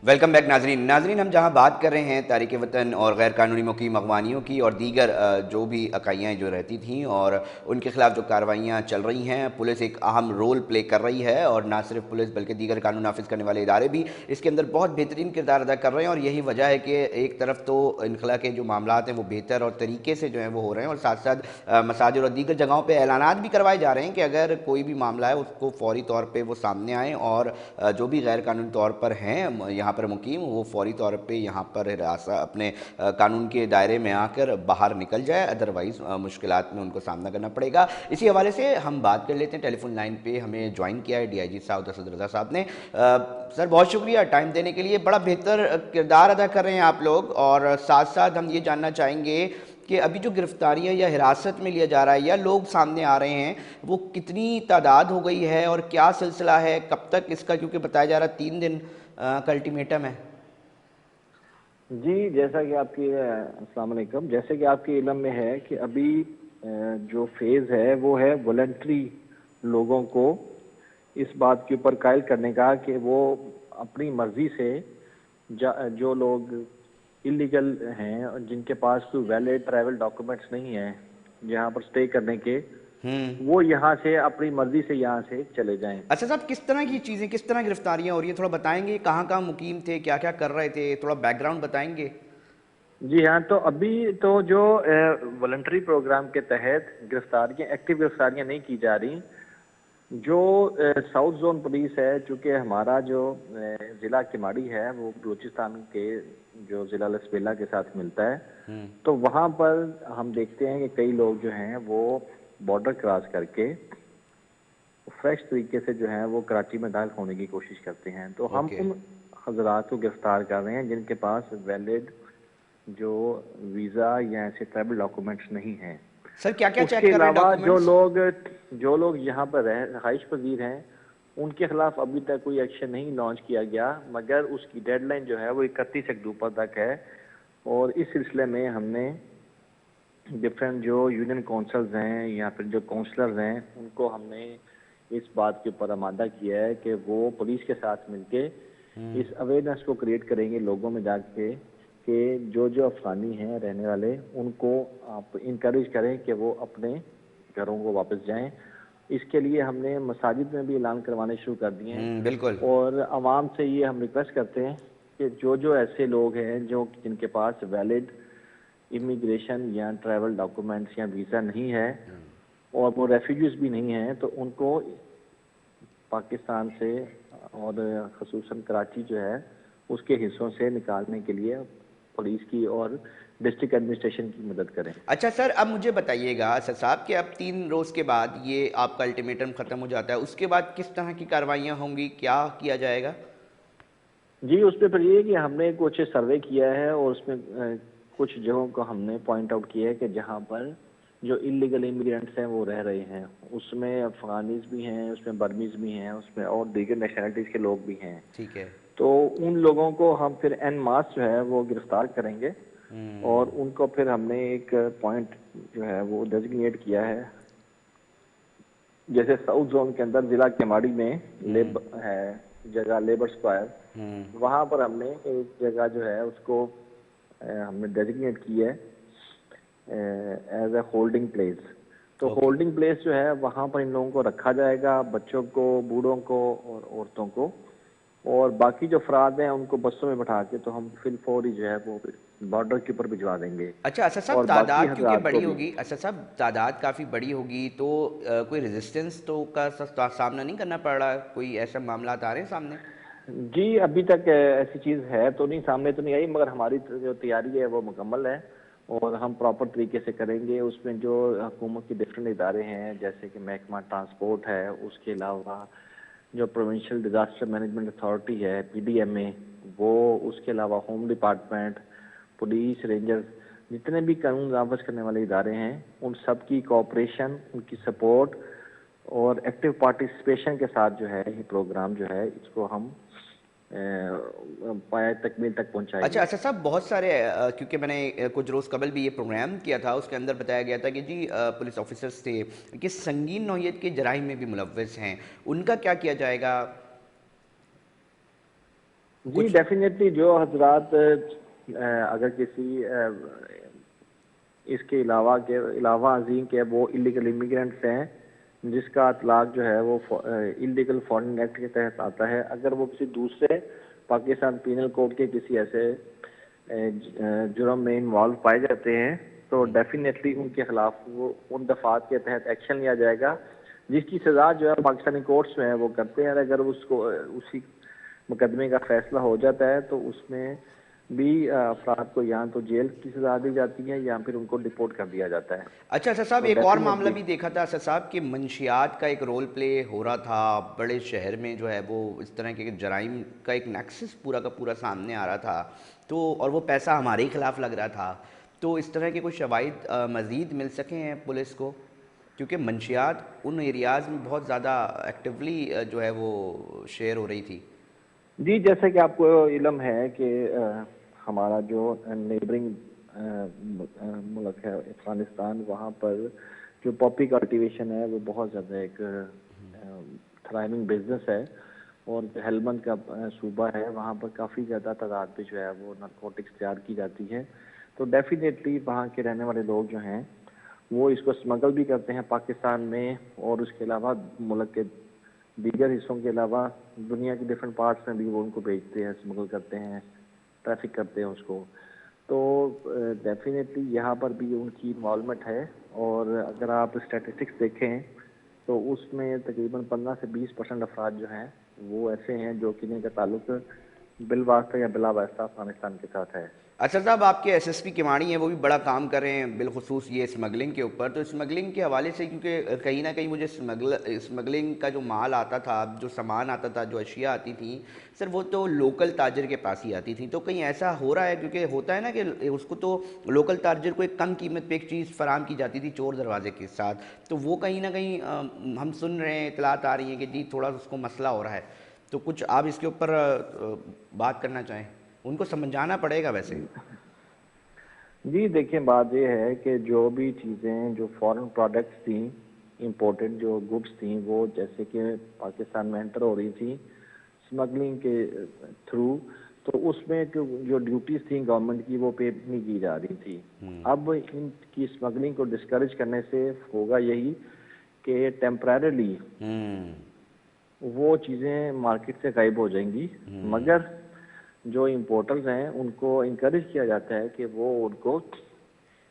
Welcome back नाजरीन हम जहां बात कर रहे हैं तारिक वतन और गैर कानूनी मुकीम अगवानियों की और दीगर जो भी इकाइयाँ जो रहती थीं और उनके खिलाफ जो कार्रवाइयाँ चल रही हैं, पुलिस एक अहम रोल प्ले कर रही है और ना सिर्फ पुलिस बल्कि दीगर कानून नाफिज करने वाले इदारे भी इसके अंदर बहुत बेहतरीन किरदार अदा कर रहे हैं। और यही वजह है कि एक तरफ तो इनखला के जो मामला हैं वो बेहतर और तरीके से जो है वो हो रहे हैं, और साथ साथ मसाजिद और दीगर जगहों पर ऐलानात भी करवाए जा रहे हैं कि अगर कोई भी मामला है उसको फौरी तौर पर वो सामने आएँ और जो भी गैर कानूनी तौर पर हैं यहाँ पर मुकीम, वो फौरी तौर पे यहाँ पर अपने कानून के दायरे में आकर बाहर निकल जाए, अदरवाइज़ मुश्किलात में उनको सामना करना पड़ेगा। इसी हवाले से हम बात कर लेते हैं। टेलीफोन लाइन पे हमें ज्वाइन किया है DIG साउद असद रज़ा साहब ने। सर बहुत शुक्रिया टाइम देने के लिए, बड़ा बेहतर किरदार अदा कर रहे हैं आप लोग। और साथ साथ हम ये जानना चाहेंगे कि अभी जो गिरफ्तारियां या हिरासत में लिया जा रहा है या लोग सामने आ रहे हैं, वो कितनी तादाद हो गई है और क्या सिलसिला है, कब तक इसका, क्योंकि बताया जा रहा है 3 दिन का अल्टीमेटम है। जी, जैसा कि आपकी अस्सलाम वालेकुम, जैसे कि आपके इल्म में है कि अभी जो फेज़ है वो है वॉलंटरी लोगों को इस बात के ऊपर कायल करने का कि वो अपनी मर्जी से जो लोग इलीगल हैं और जिनके पास कोई वैलिड ट्रैवल डॉक्यूमेंट्स नहीं हैं यहाँ पर स्टे करने के, वो यहाँ से अपनी मर्जी से यहाँ से चले जाएं। अच्छा साहब, किस तरह की चीज़ें, किस तरह गिरफ्तारियां हो रही है, थोड़ा बताएंगे? कहाँ कहाँ मुकीम थे, क्या क्या कर रहे थे, थोड़ा बैकग्राउंड बताएंगे? जी हाँ, तो अभी तो जो वॉलंटरी प्रोग्राम के तहत गिरफ्तारियाँ, एक्टिव गिरफ्तारियाँ नहीं की जा रही। जो साउथ जोन पुलिस है, चूँकि हमारा जो ज़िला किमाड़ी है वो बलूचिस्तान के जो ज़िला लसबेला के साथ मिलता है, तो वहाँ पर हम देखते हैं कि कई लोग जो हैं वो बॉर्डर क्रॉस करके फ्रेश तरीके से जो है वो कराची में दाखिल होने की कोशिश करते हैं। तो हम उन हजरात को गिरफ्तार कर रहे हैं जिनके पास वैलिड जो वीज़ा या ऐसे ट्रैवल डॉक्यूमेंट्स नहीं हैं। सर क्या क्या चेक उसके कर रहे हैं अलावा डॉक्यूमेंट्स? जो लोग यहाँ पर रहाइश पजीर हैं, उनके खिलाफ अभी तक कोई एक्शन नहीं लॉन्च किया गया, मगर उसकी डेडलाइन जो है वो 31 अक्टूबर तक है। और इस सिलसिले में हमने डिफरेंट जो यूनियन काउंसिल्स हैं या फिर जो काउंसलर्स हैं, उनको हमने इस बात के ऊपर आमादा किया है कि वो पुलिस के साथ मिलके इस अवेयरनेस को क्रिएट करेंगे लोगों में जाके कि जो अफगानी हैं रहने वाले, उनको आप इनकरेज करें कि वो अपने घरों को वापस जाएं। इसके लिए हमने मसाजिद में भी ऐलान करवाने शुरू कर दिए हैं। बिल्कुल। और आवाम से ये हम रिक्वेस्ट करते हैं कि जो ऐसे लोग हैं जिनके पास वैलिड इमिग्रेशन या ट्रैवल डॉक्यूमेंट्स या वीज़ा नहीं है और वो रेफ्यूजीज भी नहीं हैं, तो उनको पाकिस्तान से और ख़ुसूसन कराची जो है उसके हिस्सों से निकालने के लिए पुलिस की और डिस्ट्रिक्ट एडमिनिस्ट्रेशन की मदद करें। अच्छा सर, अब मुझे बताइएगा सर साहब कि अब 3 रोज़ के बाद ये आपका अल्टीमेटम ख़त्म हो जाता है, उसके बाद किस तरह की कार्रवाइयाँ होंगी, क्या किया जाएगा? जी, उस पर फिर ये कि हमने कुछ सर्वे किया है और उसमें कुछ जगहों को हमने पॉइंट आउट किया है कि जहाँ पर जो इलीगल इमिग्रेंट्स हैं वो रह रहे हैं, उसमें अफगानीज भी हैं, उसमें बर्मीज भी हैं, उसमें और दीगर नेशनलिटीज़ के लोग भी हैं। ठीक है। तो उन लोगों को हम फिर एन मास जो है वो गिरफ्तार करेंगे और उनको फिर हमने एक पॉइंट जो है वो डेजिग्नेट किया है। जैसे साउथ जोन के अंदर जिला केमाड़ी में जगह लेबर स्क्वायर, वहाँ पर हमने एक जगह जो है उसको हमने डेजिग्नेट की है एज ए होल्डिंग प्लेस। तो होल्डिंग प्लेस जो है वहाँ पर इन लोगों को रखा जाएगा, बच्चों को, बूढ़ों को और औरतों को, और बाकी जो अफराद हैं उनको बसों में बैठा के तो हम फिल फौरी जो है वो बॉर्डर के ऊपर भिजवा देंगे। अच्छा असद साहब, और बाकी तादाद क्योंकि हजरात को बड़ी भी। होगी, असद साहब तादाद काफ़ी बड़ी होगी तो कोई रेजिस्टेंस तो का सामना नहीं करना पड़ रहा? कोई ऐसा मामला आ रहे हैं सामने? जी, अभी तक ऐसी चीज़ है तो नहीं, सामने तो नहीं आई, मगर हमारी जो तैयारी है वो मुकम्मल है और हम प्रॉपर तरीके से करेंगे। उसमें जो हुकूमत के डिफरेंट इदारे हैं जैसे कि महकमा ट्रांसपोर्ट है, उसके अलावा जो प्रोविंशियल डिज़ास्टर मैनेजमेंट अथॉरिटी है PDMA, वो, उसके अलावा होम डिपार्टमेंट, पुलिस, रेंजर्स, जितने भी कानून नाफिज करने वाले इदारे हैं, उन सब की कोऑपरेशन, उनकी सपोर्ट और एक्टिव पार्टिसिपेशन के साथ जो है ये प्रोग्राम जो है इसको हम पाया तकमील तक अच्छा पहुंचाएंगे। अच्छा साहब, बहुत सारे क्योंकि मैंने कुछ रोज़ कबल भी ये प्रोग्राम किया था, उसके अंदर बताया गया था कि जी पुलिस ऑफिसर्स थे कि संगीन नौयत के जराइम में भी मुलव्वस हैं, उनका क्या किया जाएगा? جی کچھ ڈیفینیٹلی جو حضرات اگر کسی اس کے علاوہ ازیں کہ وہ اللیگل امیگرینٹس ہیں جس کا اطلاق جو ہے وہ اللیگل فارن ایکٹ کے تحت آتا ہے، اگر وہ کسی دوسرے پاکستان پینل کوڈ کے کسی ایسے جرم میں انوالو پائے جاتے ہیں تو ڈیفینیٹلی ان کے خلاف وہ ان دفعات کے تحت ایکشن لیا جائے گا جس کی سزا جو ہے پاکستانی کورٹس میں ہے وہ کرتے ہیں. اگر اس کو اسی مقدمے کا فیصلہ ہو جاتا ہے تو اس میں بھی افراد کو یا تو جیل کی سزا دی جاتی ہے یا پھر ان کو ڈپورٹ کر دیا جاتا ہے. اچھا اسد صاحب، تو ایک اور معاملہ ڈیفینیٹلی بھی دیکھا تھا اسد صاحب کہ منشیات کا ایک رول پلے ہو رہا تھا بڑے شہر میں، جو ہے وہ اس طرح کے جرائم کا ایک نیکسس پورا کا پورا سامنے آ رہا تھا، تو اور وہ پیسہ ہمارے ہی خلاف لگ رہا تھا. تو اس طرح کے کوئی شواہد مزید مل سکے ہیں پولیس کو؟ کیونکہ منشیات ان ایریاز میں بہت زیادہ ایکٹیولی جو ہے وہ شیئر ہو رہی تھی. جی جیسے کہ آپ کو علم ہے کہ ہمارا جو نیبرنگ ملک ہے افغانستان، وہاں پر جو پاپی کلٹیویشن ہے وہ بہت زیادہ ایک تھرائیونگ بزنس ہے، اور جو ہیلمند کا صوبہ ہے وہاں پر کافی زیادہ تعداد پہ جو ہے وہ نارکوٹکس تیار کی جاتی ہے. تو ڈیفینیٹلی وہاں کے رہنے والے لوگ جو ہیں وہ اس کو اسمگل بھی کرتے ہیں پاکستان میں، اور اس کے علاوہ ملک کے دیگر حصوں کے علاوہ دنیا کے ڈفرینٹ پارٹس میں بھی وہ ان کو بیچتے ہیں، اسمگل کرتے ہیں، ٹریفک کرتے ہیں اس کو. تو ڈیفینیٹلی یہاں پر بھی ان کی انوالومنٹ ہے، اور اگر آپ اسٹیٹسٹکس دیکھیں تو اس میں تقریباً 15 سے 20% افراد جو ہیں وہ ایسے ہیں جو کہ ان کا تعلق بالواسطہ یا بلا واسطہ افغانستان کے ساتھ ہے. اچھا صاحب، آپ کے ایس ایس پی کماڑی ہیں، وہ بھی بڑا کام کر رہے ہیں بالخصوص یہ اسمگلنگ کے اوپر. تو اسمگلنگ کے حوالے سے، کیونکہ کہیں نہ کہیں مجھے اسمگلنگ کا جو مال آتا تھا، جو سامان آتا تھا، جو اشیاء آتی تھیں سر، وہ تو لوکل تاجر کے پاس ہی آتی تھیں. تو کہیں ایسا ہو رہا ہے؟ کیونکہ ہوتا ہے نا کہ اس کو تو لوکل تاجر کو ایک کم قیمت پہ ایک چیز فراہم کی جاتی تھی چور دروازے کے ساتھ، تو وہ کہیں نہ کہیں ہم سن رہے ہیں، اطلاعات آ رہی ہیں کہ جی تھوڑا اس کو مسئلہ ہو رہا ہے. تو کچھ آپ اس کے اوپر بات کرنا چاہیں؟ ان کو سمجھانا پڑے گا ویسے. جی دیکھیں، بات یہ ہے کہ جو بھی چیزیں جو فورن پروڈکٹس تھیں، امپورٹڈ جو گڈس تھیں، وہ جیسے کہ پاکستان میں انٹر ہو رہی تھیں اسمگلنگ کے تھرو، تو اس میں جو ڈیوٹیز تھیں گورنمنٹ کی وہ پے نہیں کی جا رہی تھی. اب ان کی اسمگلنگ کو ڈسکریج کرنے سے ہوگا یہی کہ ٹیمپریرلی وہ چیزیں مارکیٹ سے غائب ہو جائیں گی، مگر جو امپورٹرز ہیں ان کو انکریج کیا جاتا ہے کہ وہ ان کو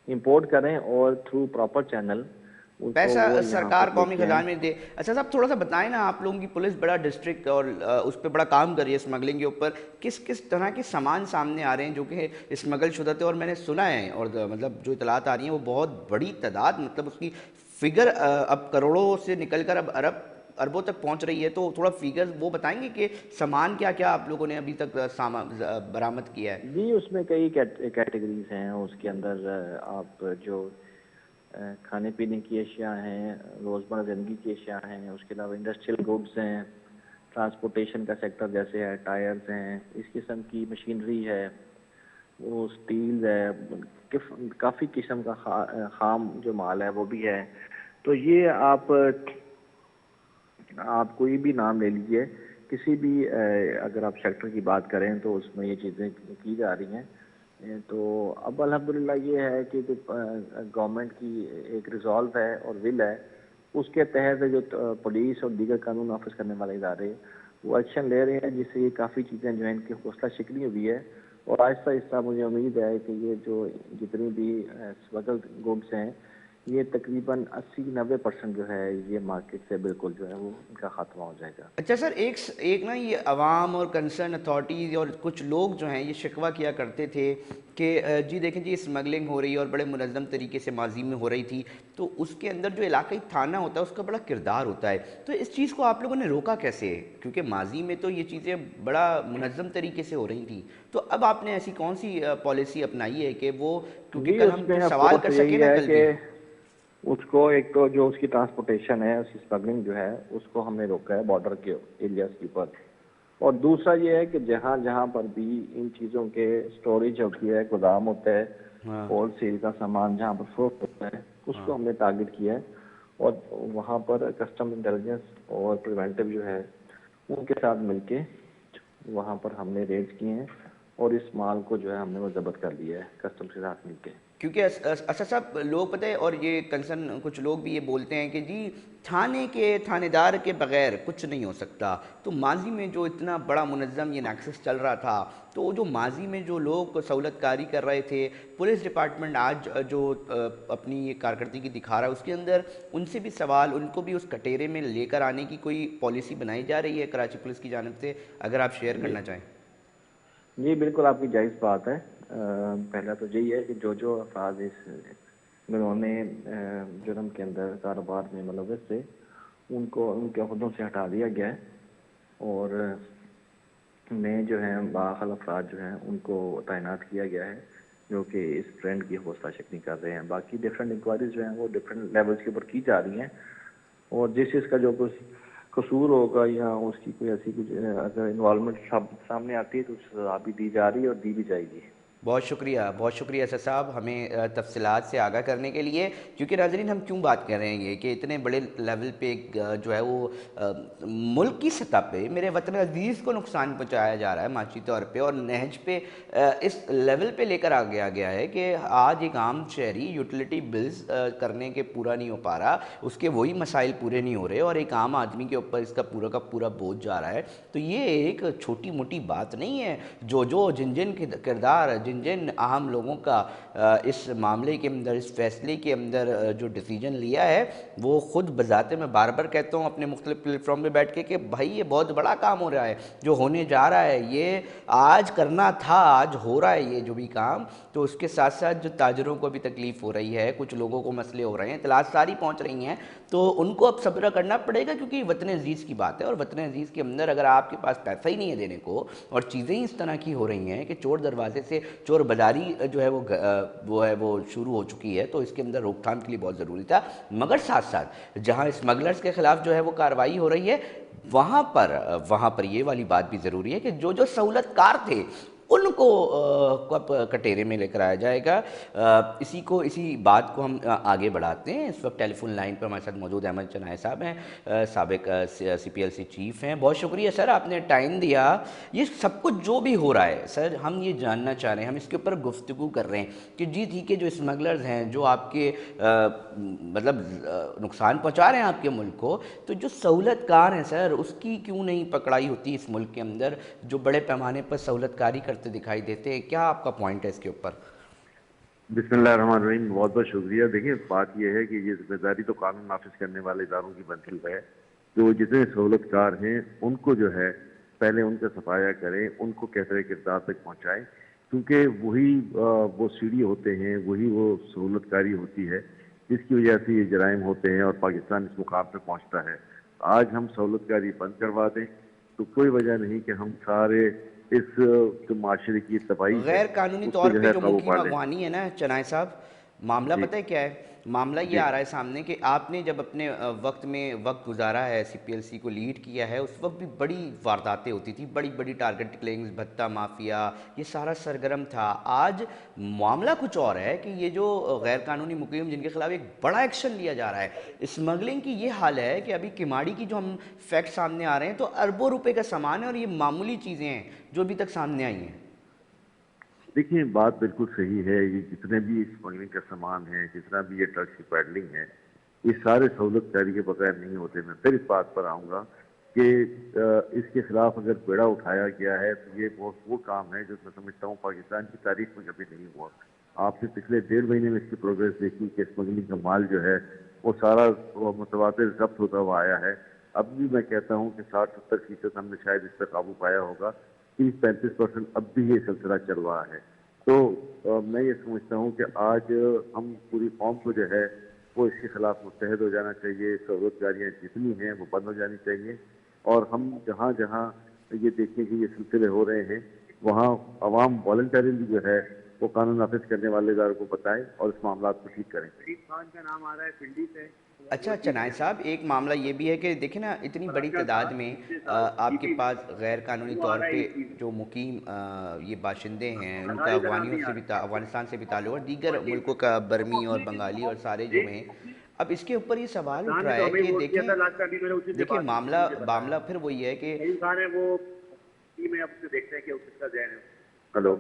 امپورٹ کریں اور تھرو پراپر چینل ان کو پیسہ وہ یہاں سرکار پر لے قومی کے آئیں. خزانے میں دے. اچھا صاحب، تھوڑا سا بتائیں نا، آپ لوگوں کی پولیس بڑا ڈسٹرکٹ اور اس پہ بڑا کام کر رہی ہے اسمگلنگ کے اوپر، کس کس طرح کے سامان سامنے آ رہے ہیں جو کہ اسمگل شدہ تھے؟ اور میں نے سنا ہے، اور مطلب جو اطلاعات آ رہی ہیں وہ بہت بڑی تعداد، مطلب اس کی فگر اب کروڑوں سے نکل کر اب اربوں تک پہنچ رہی ہے. تو تھوڑا فگر وہ بتائیں گے کہ سامان کیا کیا آپ لوگوں نے ابھی تک برآمد کیا ہے؟ جی اس میں کئی کیٹیگریز ہیں. اس کے اندر آپ جو کھانے پینے کی اشیاء ہیں، روزمرہ زندگی کی اشیاء ہیں، اس کے علاوہ انڈسٹریل گڈس ہیں، ٹرانسپورٹیشن کا سیکٹر جیسے ہے، ٹائرز ہیں، اس قسم کی مشینری ہے، وہ اسٹیل ہے، کافی قسم کا خام جو مال ہے وہ بھی ہے. تو یہ آپ کوئی بھی نام لے لیجئے، کسی بھی اگر آپ سیکٹر کی بات کریں تو اس میں یہ چیزیں کی جا رہی ہیں. تو اب الحمدللہ یہ ہے کہ گورنمنٹ کی ایک ریزالو ہے اور ول ہے، اس کے تحت جو پولیس اور دیگر قانون نافذ کرنے والے ادارے وہ ایکشن لے رہے ہیں، جس سے یہ کافی چیزیں جو ہیں ان کی حوصلہ شکنی ہوئی ہے. اور آہستہ آہستہ مجھے امید ہے کہ یہ جو جتنی بھی اسمگل گڈس ہیں یہ تقریباً 80-90% جو ہے یہ مارکیٹ سے بالکل جو ہے وہ ان کا خاتمہ ہو جائے گا. اچھا سر، ایک نا یہ عوام اور کنسرن اتھارٹیز اور کچھ لوگ جو ہیں یہ شکوہ کیا کرتے تھے کہ جی دیکھیں جی اسمگلنگ ہو رہی ہے اور بڑے منظم طریقے سے ماضی میں ہو رہی تھی، تو اس کے اندر جو علاقائی تھانہ ہوتا ہے اس کا بڑا کردار ہوتا ہے. تو اس چیز کو آپ لوگوں نے روکا کیسے؟ کیونکہ ماضی میں تو یہ چیزیں بڑا منظم طریقے سے ہو رہی تھیں، تو اب آپ نے ایسی کون سی پالیسی اپنائی ہے کہ وہ، کیونکہ جی کل اس ہم میں پھر سوال کر اپروچ سکیں یہی نا ہے کل کہ بھی. اس کو ایک تو جو اس کی ٹرانسپورٹیشن ہے، اس کی اسمگلنگ جو ہے اس کو ہم نے روکا ہے بارڈر کے ایریاز کے اوپر. اور دوسرا یہ ہے کہ جہاں جہاں پر بھی ان چیزوں کے سٹوریج ہوتی ہے، گودام ہوتا ہے، ہاں. ہول سیل کا سامان جہاں پر فروخت ہوتا ہے، اس کو ہم نے ٹارگٹ کیا ہے. اور وہاں پر کسٹم انٹیلیجنس اور پریونٹیو جو ہے ان کے ساتھ مل کے वहाँ पर हमने रेड किए हैं और इस माल को जो है हमने वो जब्त कर लिया है कस्टम के साथ मिलके। क्योंकि असद साहब लोग पता है, और ये कंसर्न कुछ लोग भी ये बोलते हैं कि जी थाने के थानेदार के बगैर कुछ नहीं हो सकता। तो माजी में जो इतना बड़ा मुनज़्ज़म ये नैक्सस चल रहा था, तो जो माजी में जो लोग सहूलतकारी कर रहे थे, पुलिस डिपार्टमेंट आज जो अपनी ये कारकर्दगी दिखा रहा है उसके अंदर उनसे भी सवाल, उनको भी उस कटेरे में लेकर आने की कोई पॉलिसी बनाई जा रही है कराची पुलिस की जानिब से, अगर आप शेयर करना चाहें। जी बिल्कुल आपकी जायज़ बात है। पहला तो यही है कि जो अफराद इस घिनौने जुर्म के अंदर कारोबार में मुलव्वस थे उनको उनके अहदों से हटा दिया गया है और नए जो हैं बाअक़ल अफराद जो हैं उनको तैनात किया गया है जो कि इस ट्रेंड की हौसला शक्नी कर रहे हैं। बाकी डिफरेंट इंक्वायरीज जो हैं वो डिफरेंट लेवल्स के ऊपर की जा रही हैं और जिस चीज़ का जो कुछ कसूर होगा या उसकी कोई ऐसी कुछ अगर इन्वॉल्वमेंट सामने आती है तो सज़ा भी दी जा रही है और दी भी जाएगी। बहुत शुक्रिया असद साहब हमें तफसीलात से आगाह करने के लिए। क्योंकि नाज़रीन हम क्यों बात कर रहे हैं ये कि इतने बड़े लेवल पे जो है वो मुल्क की सतह पे मेरे वतन अजीज़ को नुकसान पहुंचाया जा रहा है माशी तौर पे, और नहज पे इस लेवल पे लेकर आ गया है कि आज एक आम शहरी यूटिलिटी बिल्स करने के पूरा नहीं हो पा रहा, उसके वही मसाइल पूरे नहीं हो रहे और एक आम आदमी के ऊपर इसका पूरा का पूरा बोझ जा रहा है। तो ये एक छोटी मोटी बात नहीं है। जो जिन जिन किरदार, जिन जिन अहम लोगों का इस मामले के अंदर, इस फैसले के अंदर जो डिसीजन लिया है, वो ख़ुद बजाते, मैं बार बार कहता हूँ अपने मुख्तलिफ प्लेटफॉर्म पे बैठ के कि भाई ये बहुत बड़ा काम हो रहा है जो होने जा रहा है, ये आज करना था, आज हो रहा है ये जो भी काम। तो उसके साथ साथ जो ताजरों को भी तकलीफ़ हो रही है, कुछ लोगों को मसले हो रहे हैं, इतलात सारी पहुँच रही हैं, तो उनको अब सब्र करना पड़ेगा क्योंकि वतन अजीज़ की बात है। और वतन अजीज़ के अंदर अगर आपके पास पैसा ही नहीं है देने को और चीज़ें ही इस तरह की हो रही हैं कि चोर दरवाजे से चोर बाजारी जो है वो शुरू हो चुकी है, तो इसके अंदर रोकथाम के लिए बहुत ज़रूरी था। मगर साथ साथ जहाँ स्मगलर्स के ख़िलाफ़ जो है वो कार्रवाई हो रही है, वहाँ पर ये वाली बात भी ज़रूरी है कि जो सहूलतकार थे उनको कब कटेरे में लेकर आया जाएगा। इसी बात को हम आगे बढ़ाते हैं। इस वक्त टेलीफोन लाइन पर हमारे साथ मौजूद अहमद चनाय साहब हैं, साबिक CPLC चीफ़ हैं। बहुत शुक्रिया सर आपने टाइम दिया। ये सब कुछ जो भी हो रहा है सर, हम ये जानना चाह रहे हैं, हम इसके ऊपर गुफ्तगू कर रहे हैं कि जी ठीक है, जो स्मगलर्स हैं जो आपके मतलब नुकसान पहुँचा रहे हैं आपके मुल्क को, तो जो सहूलतकार हैं सर उसकी क्यों नहीं पकड़ाई होती इस मुल्क के अंदर, जो बड़े पैमाने पर सहूलतकारी करते दिखाई देते हैं? क्या आपका पॉइंट है इसके ऊपर? बिस्मिल्लाहिर्रहमानिर्रहीम, बहुत बहुत शुक्रिया। देखिए बात यह है कि ये जिम्मेदारी तो कानून नाफिज करने वाले इदारों की बनती है कि वो जितने सहूलतकार हैं उनको जो है पहले उनका सफाया करें, उनको कैसे किरदार तक पहुँचाएँ, क्योंकि वही वो सीढ़ी होते हैं, वही वो सहूलतकारी होती है जिसकी वजह से ये जराइम होते हैं और पाकिस्तान इस मुकाम पर पहुँचता है। आज हम सहूलतकारी बंद करवा दें तो कोई वजह नहीं कि हम सारे इस जो माशरे की तबाही गैर कानूनी तौर पे जो मुकीम काबू अगवानी है ना चनाय साहब, मामला जी पता है क्या है? मामला ये जी आ रहा है सामने कि आपने जब अपने वक्त गुजारा है, CPLC को लीड किया है, उस वक्त भी बड़ी वारदातें होती थी, बड़ी बड़ी टारगेट किलिंग्स, भत्ता माफिया, ये सारा सरगर्म था। आज मामला कुछ और है कि ये जो गैर कानूनी मुकीम जिनके खिलाफ एक बड़ा एक्शन लिया जा रहा है, स्मगलिंग की ये हाल है कि अभी किमाड़ी की जो हम फैक्ट सामने आ रहे हैं तो अरबों रुपए का सामान है और ये मामूली चीज़ें हैं जो अभी तक सामने आई हैं। देखिए बात बिल्कुल सही है। ये जितने भी स्मगलिंग का सामान है, जितना भी ये ड्रग्स की पैडलिंग है, ये सारे सहूलतकारी के बगैर नहीं होते। मैं फिर इस बात पर आऊँगा कि इसके खिलाफ अगर बेड़ा उठाया गया है तो ये बहुत वो काम है जो मैं समझता हूँ पाकिस्तान की तारीख में कभी नहीं हुआ। आपने पिछले 1.5 महीने में इसकी प्रोग्रेस देखी कि स्मगलिंग का माल जो है वो सारा मुतवातिर जब्त होता हुआ आया है। अब भी मैं कहता हूँ कि 60-70% हमने शायद इस पर काबू पाया होगा। 30-35% अब भी ये सिलसिला चल रहा है। तो मैं ये समझता हूँ कि आज हम पूरी कौम को जो है वो इसके खिलाफ मुत्तहद हो जाना चाहिए। सहूलतकारियाँ जितनी हैं वो बंद हो जानी चाहिए और हम जहाँ जहाँ ये देखें कि ये सिलसिले हो रहे हैं वहाँ अवाम वॉलंटरीली जो है वो कानून नाफिज करने वाले इदारों को बताएं और इस मामला को ठीक करें। शरीफ खान का नाम आ रहा है पिंडी से। अच्छा चनाय साहब, एक मामला ये भी है कि देखिए ना, इतनी बड़ी तादाद में आपके पास गैर कानूनी तौर पे जो मुकीम ये बाशिंदे हैं, उनका अफगानिस्तान से भी ताल्लुक और दीगर मुल्कों का, बर्मी और बंगाली और सारे जो हैं। अब इसके ऊपर ये सवाल उठ रहा है कि देखें मामला मामला फिर वही है कि में आप उसे देखते हैं कि किसका ज़हन है। हेलो।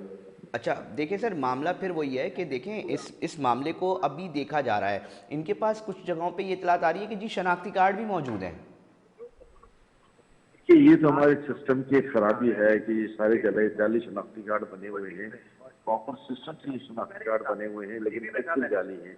अच्छा देखिए सर, मामला फिर वही है कि देखें इस मामले को अभी देखा जा रहा है, इनके पास कुछ जगहों पे ये इतलात आ रही है कि जी शनाख्ती कार्ड भी मौजूद हैं। कि ये तो हमारे सिस्टम की एक खराबी है कि ये सारे जगह जाली शनाख्ती कार्ड बने हुए हैं, प्रॉपर सिस्टम से ये शनाख्ती कार्ड बने हुए हैं, लेकिन बिल्कुल जाली हैं।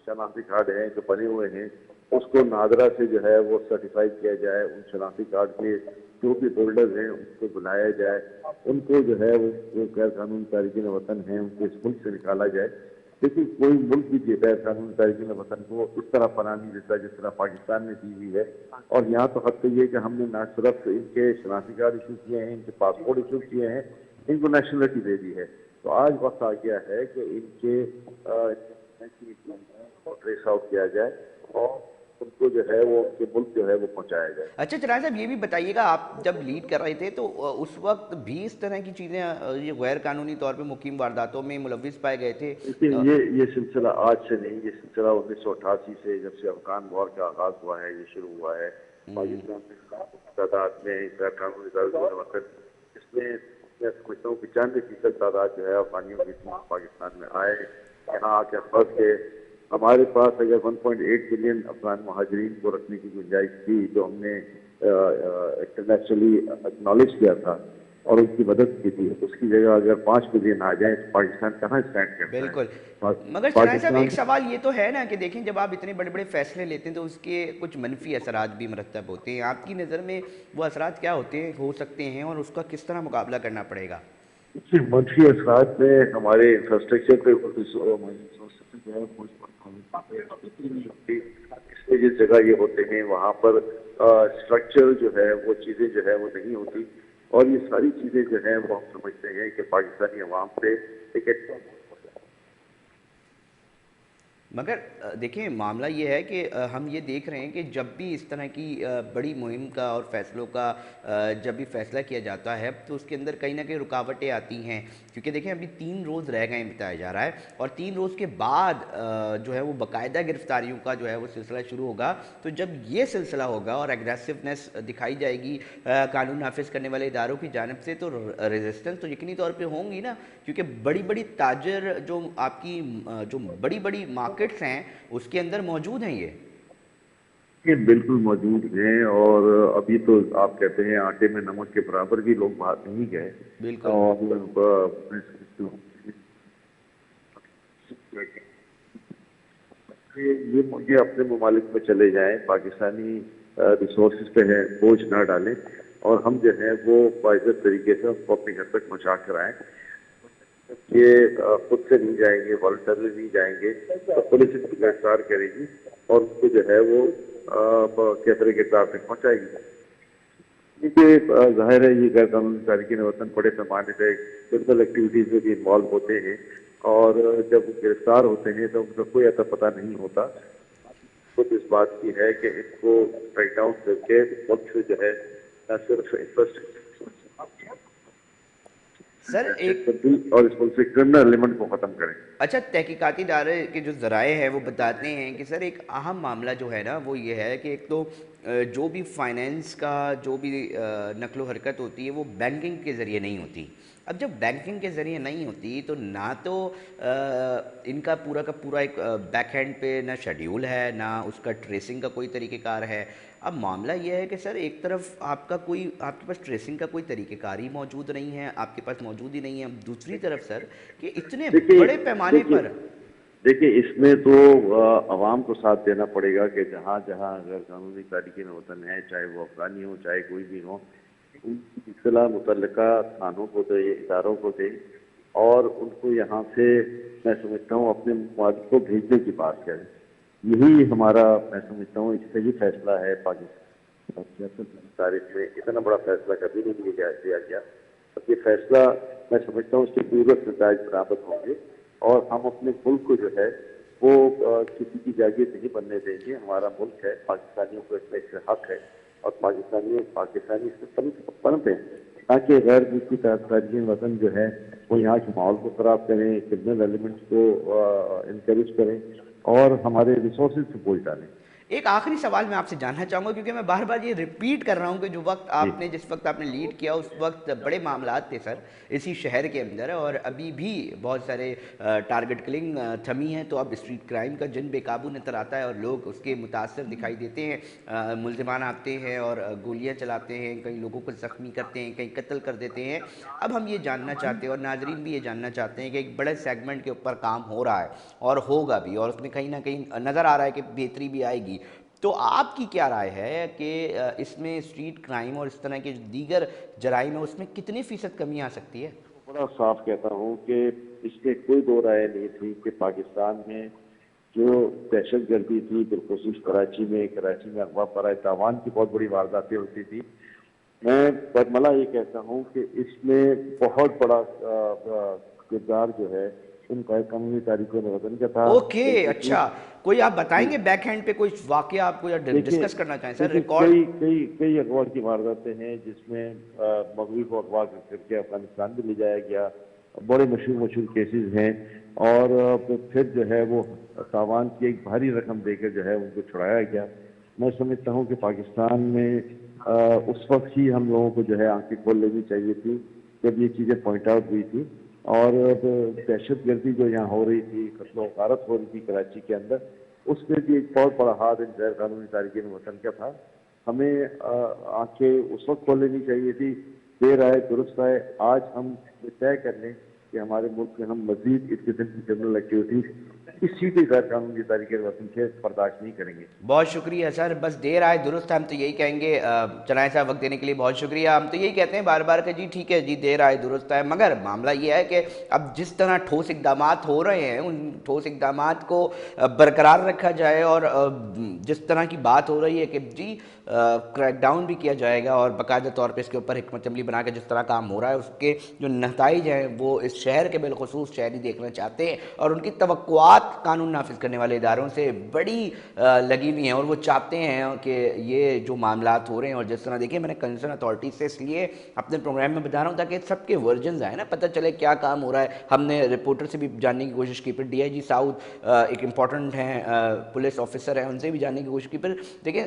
शनाख्ती कार्ड हैं जो बने हुए हैं, उसको नादरा से जो है वो सर्टिफाइड किया जाए, उन शनाख्ती कार्ड के जो भी होल्डर्स हैं उनको बुलाया जाए, उनको जो है वो गैर कानूनी तारिकीन वतन हैं उनको इस मुल्क से निकाला जाए। लेकिन कोई मुल्क भी गैर कानूनी तारिकीन वतन को इस तरह पनाह नहीं देता जिस तरह पाकिस्तान ने दी हुई है। और यहाँ तो हद तो ये कि हमने न सिर्फ इनके शनाख्ती कार्ड इशू किए हैं, इनके पासपोर्ट इशू किए हैं, इनको नेशनलिटी दे दी है। तो आज वक्त आ गया है कि इनके ट्रेस आउट किया जाए और उनको जो है वो उनके मुल्क जो है वो पहुंचाया जाए। अच्छा चराय साहब, ये भी बताइएगा, आप जब लीड कर रहे थे तो उस वक्त भी इस तरह की चीज़ें ये गैर कानूनी तौर पे मुकीम वारदातों में मुलविस पाए गए थे? लेकिन ये सिलसिला आज से नहीं, ये सिलसिला 1988 से जब से अफगान वॉर का आगाज हुआ है ये शुरू हुआ है। पाकिस्तान में तादाद में गैर कानूनी वक्त इसमें मैं समझता हूँ 95% तादाद जो है अफगानियों की पाकिस्तान में आए, यहाँ आके फंस गए। हमारे पास अगर 1.8 मिलियन अफगान महाजरीन को रखने की गुंजाइश थी जो हमने इंटरनेशनली एक्नॉलेज किया था और उनकी मदद की थी, उसकी जगह अगर 5 मिलियन आ जाए तो पाकिस्तान कहाँ स्टैंड करता है? बिल्कुल। मगर चराय साहब एक सवाल ये तो है ना कि देखें जब आप इतने बड़े बड़े फैसले लेते हैं तो उसके कुछ मनफी असरात भी मरतब होते हैं, आपकी नज़र में वो असरात क्या हो सकते हैं और उसका किस तरह मुकाबला करना पड़ेगा? मंफी असरात में हमारे इंफ्रास्ट्रक्चर पे इसमें जिस जगह ये होते हैं वहाँ पर स्ट्रक्चर जो है वो चीज़ें जो है वो नहीं होती और ये सारी चीज़ें जो है वो हम समझते हैं कि पाकिस्तानी अवाम पे एक मगर देखिए मामला ये है कि हम ये देख रहे हैं कि जब भी इस तरह की बड़ी मुहिम का और फैसलों का जब भी फैसला किया जाता है तो उसके अंदर कहीं ना कहीं रुकावटें आती हैं, क्योंकि देखें अभी 3 रोज़ रह गए बताया जा रहा है और 3 रोज़ के बाद जो है वो बाकायदा गिरफ्तारियों का जो है वो सिलसिला शुरू होगा। तो जब ये सिलसिला होगा और एग्रेसिवनेस दिखाई जाएगी कानून नाफिज करने वाले इदारों की जानब से, तो रेजिस्टेंस तो यकीनी तौर पर होंगी ना, क्योंकि बड़ी बड़ी ताजर जो आपकी जो बड़ी बड़ी मार्केट्स हैं उसके अंदर मौजूद हैं ये बिल्कुल मौजूद हैं और अभी तो आप कहते हैं आटे में नमक के बराबर भी लोग बाहर नहीं गए। बिल्कुल। और ये अपने ममालिक में चले जाएं, पाकिस्तानी रिसोर्सेज पे है बोझ ना डालें और हम जो है वो बाइज्जत तरीके से उसको अपने घर तक पहुँचा कर आएँ। ये खुद से नहीं जाएंगे, वॉलंटरली नहीं जाएंगे तो पुलिस इनको गिरफ्तार करेगी और उसको जो है वो कैफरे गिरफ्तार तक पहुँचाएगी। ये जाहिर है ये गैर कानूनी तारिकीन वतन बड़े पैमाने पे क्रिमिनल एक्टिविटीज में भी इन्वॉल्व होते हैं और जब वो गिरफ्तार होते हैं तो उनका कोई अता पता नहीं होता। खुद इस बात की है कि इनको ट्रैक डाउन करके मुल्क से जो है न सिर्फ इंफ्रास्ट्रक्चर सर एक और इस मुल्क से क्रिमिनल एलिमेंट को ख़त्म करें। अच्छा, तहकीकाती इदारे के जो ज़राए हैं वो बताते हैं कि सर एक अहम मामला जो है ना वो ये है कि एक तो जो भी फाइनेंस का जो भी नकलो हरकत होती है वो बैंकिंग के ज़रिए नहीं होती। अब जब बैंकिंग के ज़रिए नहीं होती तो ना तो इनका पूरा का पूरा एक बैक हैंड पे ना शेड्यूल है ना उसका ट्रेसिंग का कोई तरीक़ेकार है। अब मामला यह है कि सर एक तरफ आपके पास ट्रेसिंग का कोई तरीक़ेकार ही मौजूद नहीं है, आपके पास मौजूद ही नहीं है। दूसरी तरफ सर कि इतने बड़े पैमाने पर देखिए इसमें तो अवाम को साथ देना पड़ेगा कि जहाँ जहाँ अगर कानूनी तारिकीन वतन है, चाहे वो अफगानी हो चाहे कोई भी हो, उनकी इत्तला मुतल्लिका थानों को दे, इदारों को दे और उनको यहाँ से मैं समझता हूँ अपने ममालिक को भेजने की बात करें। यही हमारा मैं समझता हूँ एक सही फैसला है। पाकिस्तान तारीख में इतना बड़ा फैसला कभी नहीं दिया गया। अब ये फैसला मैं समझता हूँ उसके पूर्व नताइज बराबर होंगे और हम अपने मुल्क को जो है वो किसी की जागीर नहीं बनने देंगे। हमारा मुल्क है, पाकिस्तानियों को इसमें इससे हक है और पाकिस्तानी इससे पनपे ताकि गैर मुल्की तारिकीन वतन जो है वो यहाँ के माहौल को ख़राब करें, क्रिमिनल एलिमेंट्स को इनकरेज करें और हमारे रिसोर्सेज से बोझ डालें। एक आखिरी सवाल मैं आपसे जानना चाहूँगा, क्योंकि मैं बार बार ये रिपीट कर रहा हूँ कि जिस वक्त आपने लीड किया उस वक्त बड़े मामलात थे सर इसी शहर के अंदर, और अभी भी बहुत सारे टारगेट किलिंग थमी है। तो अब स्ट्रीट क्राइम का जन बेकाबू नजर आता है और लोग उसके मुतासर दिखाई देते हैं। मुल्जिमान आते हैं और गोलियाँ चलाते हैं, कई लोगों को ज़ख्मी करते हैं, कई कत्ल कर देते हैं। अब हम ये जानना चाहते हैं और नाजरीन भी ये जानना चाहते हैं कि एक बड़े सेगमेंट के ऊपर काम हो रहा है और होगा भी, और उसमें कहीं ना कहीं नज़र आ रहा है कि बेहतरी भी आएगी। तो आपकी क्या राय है कि इसमें स्ट्रीट क्राइम और इस तरह के जो दीगर जराइम है उसमें कितनी फ़ीसद कमी आ सकती है? बड़ा साफ कहता हूँ कि इसमें कोई दो राय नहीं थी कि पाकिस्तान में जो दहशत गर्दी थी, बिलखुसूस कराची में अगवा पर तावान की बहुत बड़ी वारदातें होती थी। मैं बरमला ये कहता हूँ कि इसमें बहुत बड़ा किरदार जो है उनका कानूनी तारीखों में वतन का था। ओके, अच्छा, कोई आप बताएंगे बैक हैंड पे कोई वाकया आप कोई डिस्कस करना चाहें सर? रिकॉर्ड कई कई कई अगवा की वारदातें हैं जिसमें मगवी को अगवा करके अफगानिस्तान भी ले जाया गया। बड़े मशहूर केसेस हैं, और फिर जो है वो तावान की एक भारी रकम देकर जो है उनको छुड़ाया गया। मैं समझता हूँ कि पाकिस्तान में उस वक्त ही हम लोगों को जो है आंखें खोल लेनी चाहिए थी जब ये चीज़ें पॉइंट आउट हुई थी। और दहशत गर्दी जो यहाँ हो रही थी, कत्ल व गारत हो रही थी कराची के अंदर, उसमें भी एक बहुत बड़ा हाथ इन गैर कानूनी तारिकीन वतन का था। हमें आंखें उस वक्त खोल लेनी चाहिए थी। देर आए दुरुस्त आए। आज हम तय कर लें कि हमारे मुल्क में हम मजीद इस किस्म की क्रिमिनल एक्टिविटीज किसी भी गैर कानूनी तारीके वतन से बर्दाश्त नहीं करेंगे। बहुत शुक्रिया सर, बस देर आए दुरुस्त, हम तो यही कहेंगे। चनाए साहब वक्त देने के लिए बहुत शुक्रिया। हम तो यही कहते हैं बार बार कि जी ठीक है जी, देर आए दुरुस्त आए, मगर मामला ये है कि अब जिस तरह ठोस इकदाम हो रहे हैं उन ठोस इकदाम को बरकरार रखा जाए, और जिस तरह की बात हो रही है कि जी क्रैकडाउन भी किया जाएगा और बाकायदा तौर पर इसके ऊपर हिकमत अमली बना के जिस तरह काम हो रहा है उसके जो नताइज हैं वो इस शहर के बिलखुसूस शहरी देखना चाहते हैं, और उनकी तवक्कुआत कानून नाफिज करने वाले इदारों से बड़ी लगी हुई हैं, और वो चाहते हैं कि ये जो मामलात हो रहे हैं, और जिस तरह देखिए मैंने कंसर्न अथॉरिटीज से इसलिए अपने प्रोग्राम में बता रहा हूँ ताकि सबके वर्जन आए ना, पता चले क्या काम हो रहा है। हमने रिपोर्टर से भी जानने की कोशिश की, फिर DIG साउथ एक इम्पॉर्टेंट हैं पुलिस ऑफिसर हैं, उनसे भी जानने की कोशिश की। फिर देखिए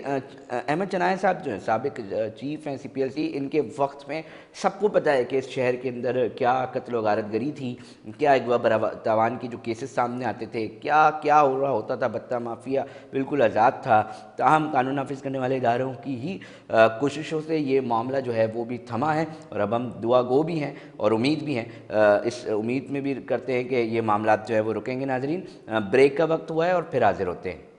अहमद चनाए साहब जो हैं साबिक चीफ हैं CPLC, इनके वक्त में सबको पता है कि इस शहर के अंदर क्या कत्ल गारत गरी थी, क्या अगवा तावान की जो केसेस सामने आते थे, क्या क्या हो रहा होता था, बत्ता माफिया बिल्कुल आज़ाद था। ताहम कानून नाफिज करने वाले इदारों की ही कोशिशों से ये मामला जो है वो भी थमा है, और अब हम दुआ गो भी हैं और उम्मीद भी हैं, इस उम्मीद में भी करते हैं कि ये मामला जो है वो रुकेंगे। नाजरीन, ब्रेक का वक्त हुआ है और फिर हाजिर होते हैं।